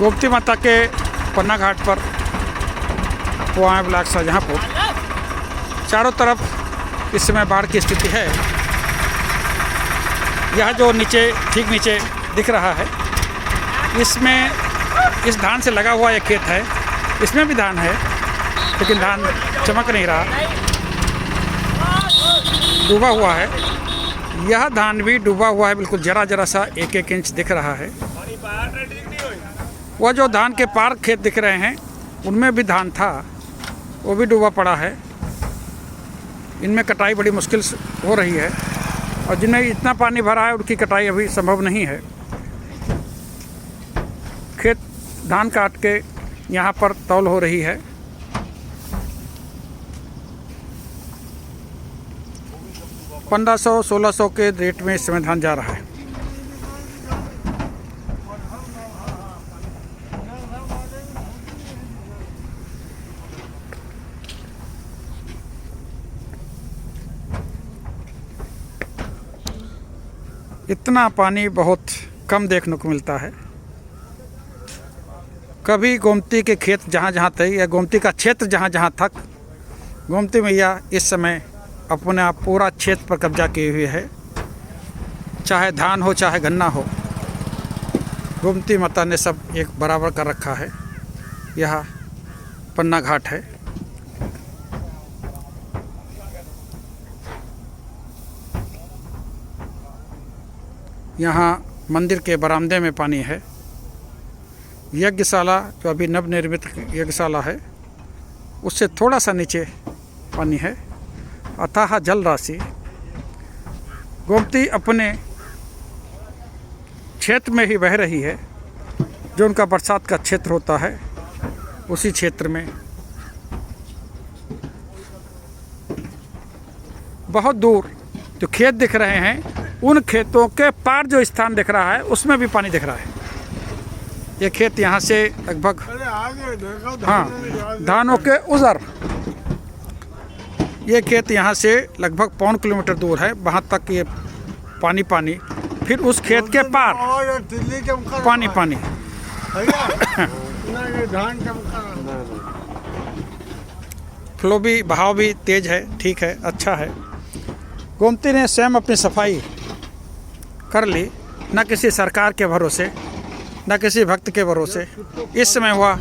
गोमती माता के पन्ना घाट पर पुआएँ ब्लॉक शाहजहाँपुर, चारों तरफ इस समय बाढ़ की स्थिति है। यह जो नीचे ठीक नीचे दिख रहा है, इसमें इस धान से लगा हुआ एक खेत है, इसमें भी धान है लेकिन धान चमक नहीं रहा, डूबा हुआ है। यह धान भी डूबा हुआ है, बिल्कुल जरा जरा सा 1-1 इंच दिख रहा है। वह जो धान के पार खेत दिख रहे हैं उनमें भी धान था, वो भी डूबा पड़ा है। इनमें कटाई बड़ी मुश्किल हो रही है और जिनमें इतना पानी भरा है उनकी कटाई अभी संभव नहीं है। खेत धान काट के यहाँ पर तौल हो रही है। $1500-1600 के रेट में इस समय धान जा रहा है। इतना पानी बहुत कम देखने को मिलता है। कभी गोमती के खेत जहाँ जहाँ थे या गोमती का क्षेत्र जहाँ जहाँ तक, गोमती मैया इस समय अपने आप पूरा क्षेत्र पर कब्जा किए हुए है। चाहे धान हो चाहे गन्ना हो, गोमती माता ने सब एक बराबर कर रखा है। यह पन्ना घाट है। यहाँ मंदिर के बरामदे में पानी है। यज्ञशाला जो अभी नवनिर्मित यज्ञशाला है उससे थोड़ा सा नीचे पानी है। अथाह जल राशि। गोमती अपने क्षेत्र में ही बह रही है। जो उनका बरसात का क्षेत्र होता है उसी क्षेत्र में बहुत दूर जो खेत दिख रहे हैं, उन खेतों के पार जो स्थान दिख रहा है उसमें भी पानी दिख रहा है। ये खेत यहाँ से लगभग धानों के उधर, ये खेत यहाँ से लगभग 1.25 किलोमीटर दूर है। वहाँ तक ये पानी पानी, फिर उस खेत के पार पानी पानी। फ्लो भी, बहाव भी तेज है, ठीक है, अच्छा है। गोमती ने स्वयं अपनी सफाई कर ली, न किसी सरकार के भरोसे, न किसी भक्त के भरोसे। इस समय हुआ